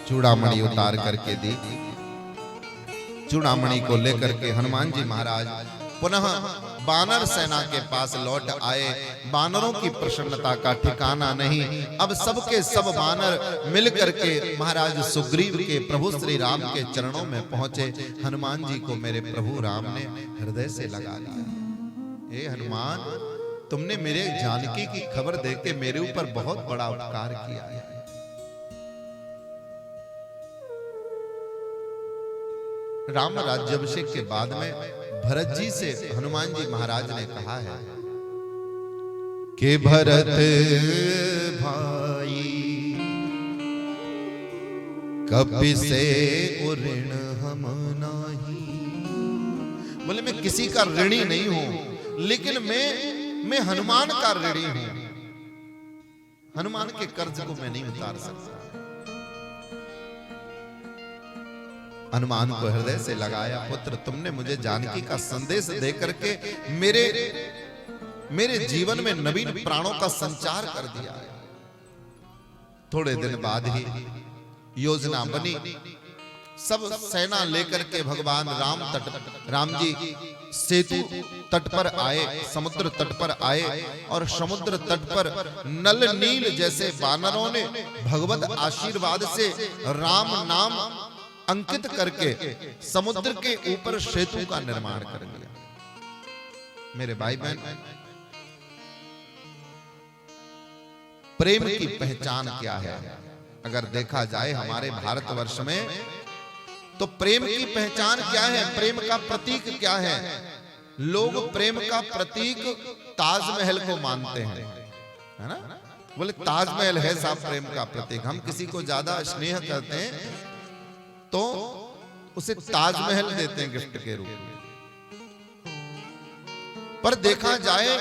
चूड़ामणि उतार करके दी। चूड़ामणि को लेकर के हनुमान जी महाराज पुनः बानर सेना के पास लौट आए। बानरों की प्रसन्नता का ठिकाना नहीं। अब सबके सब बानर मिल करके महाराज सुग्रीव के प्रभु श्री राम के चरणों में पहुंचे। हनुमान जी को मेरे प्रभु राम ने हृदय से लगा लिया। हे हनुमान, तुमने मेरे जानकी की खबर देके मेरे ऊपर बहुत बड़ा उपकार किया है। राम राज्याभिषेक के बाद में भरत जी से हनुमान जी महाराज ने कहा है कि भरत भाई कपि से ऋण हम नाही। बोले मैं किसी का ऋणी नहीं हूं, लेकिन मैं हनुमान का ऋणी हूं। हनुमान के कर्ज को मैं नहीं उतार सकता। हनुमान को हृदय से लगाया, पुत्र तुमने मुझे जानकी का संदेश दे करके मेरे जीवन में नवीन प्राणों का संचार कर दिया। थोड़े दिन बाद ही योजना बनी। सब सेना लेकर के भगवान राम जी सेतु तट पर आए, समुद्र तट पर आए और समुद्र तट पर नल नील जैसे वानरों ने भगवत आशीर्वाद से राम नाम अंकित करके समुद्र के ऊपर सेतु का निर्माण कर दिया। मेरे भाई बहन, प्रेम की पहचान क्या है? अगर देखा जाए हमारे भारतवर्ष में तो प्रेम की पहचान क्या है, प्रेम का प्रतीक क्या है? लोग प्रेम का प्रतीक ताजमहल को मानते हैं, है ना? बोले ताजमहल है साहब प्रेम का प्रतीक। हम किसी को ज्यादा स्नेह करते हैं तो उसे ताजमहल देते हैं गिफ्ट के रूप में। पर देखा जाए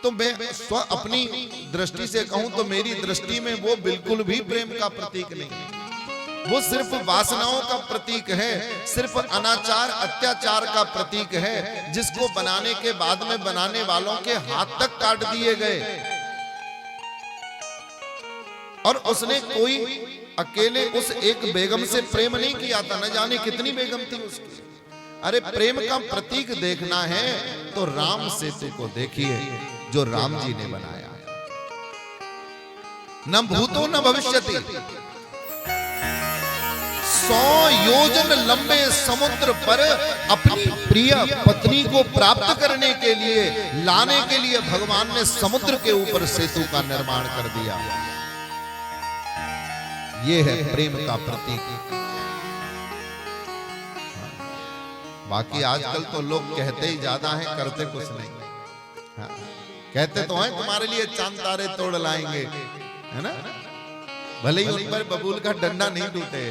तो मैं अपनी दृष्टि से कहूं तो मेरी दृष्टि में वो बिल्कुल भी प्रेम का प्रतीक नहीं है। वो सिर्फ वासनाओं का प्रतीक है, सिर्फ अनाचार अत्याचार का प्रतीक है, जिसको बनाने के बाद में बनाने वालों के हाथ तक काट दिए गए। और उसने कोई अकेले उस एक बेगम से प्रेम नहीं किया था, न जाने कितनी बेगम थी उसकी। अरे प्रेम का प्रतीक देखना है तो राम सेतु को देखिए जो राम जी ने बनाया। न भूतो न भविष्यति, 100 योजन लंबे समुद्र पर अपनी प्रिय पत्नी को प्राप्त करने के लिए, लाने के लिए भगवान ने समुद्र के ऊपर सेतु का निर्माण कर दिया। ये है प्रेम का प्रतीक। बाकी आजकल तो लोग कहते ही ज्यादा हैं, करते कुछ नहीं। हाँ, कहते तो हैं तुम्हारे लिए चांद तारे तोड़ लाएंगे, है ना? भले ही उन पर बबूल का डंडा नहीं टूटे।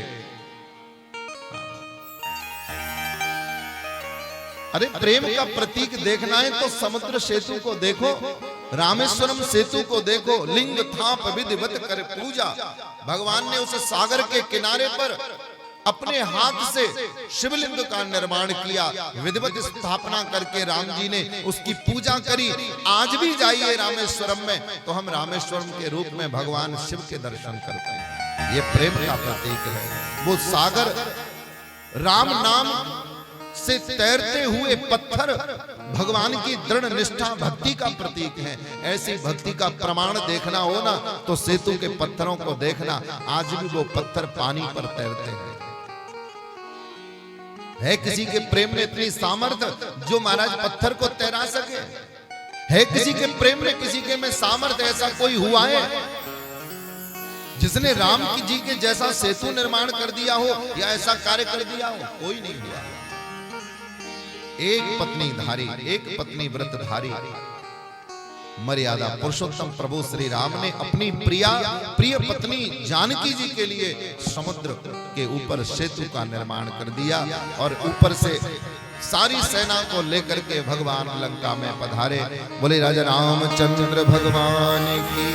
अरे प्रेम का प्रतीक देखना है तो समुद्र सेतु को देखो, रामेश्वरम सेतु को देखो। लिंग थाप विधिवत कर पूजा। भगवान ने उस सागर के किनारे पर अपने हाथ से शिवलिंग का निर्माण किया, विधिवत स्थापना करके राम जी ने उसकी पूजा करी। आज भी जाइए रामेश्वरम में तो हम रामेश्वरम के रूप में भगवान शिव के दर्शन करते हैं। ये प्रेम का प्रतीक है। वो सागर राम नाम से तैरते हुए पत्थर भगवान की दृढ़ निष्ठा भक्ति का प्रतीक है। ऐसी भक्ति का प्रमाण देखना हो ना तो सेतु के पत्थरों को देखना। आज भी वो पत्थर पानी पर तैरते हैं। है किसी के प्रेम में इतनी सामर्थ्य जो महाराज पत्थर को तैरा सके? है किसी के प्रेम में, किसी के में सामर्थ्य? ऐसा कोई हुआ है जिसने राम जी के जैसा सेतु निर्माण कर दिया हो या ऐसा कार्य कर दिया हो? कोई नहीं हुआ। एक पत्नी धारी, एक पत्नी व्रतधारी मर्यादा पुरुषोत्तम प्रभु श्री राम ने अपनी प्रिय पत्नी जानकी जी के लिए समुद्र के ऊपर सेतु का निर्माण कर दिया और ऊपर से सारी सेना को लेकर के भगवान लंका में पधारे। बोले राजा रामचंद्र भगवान की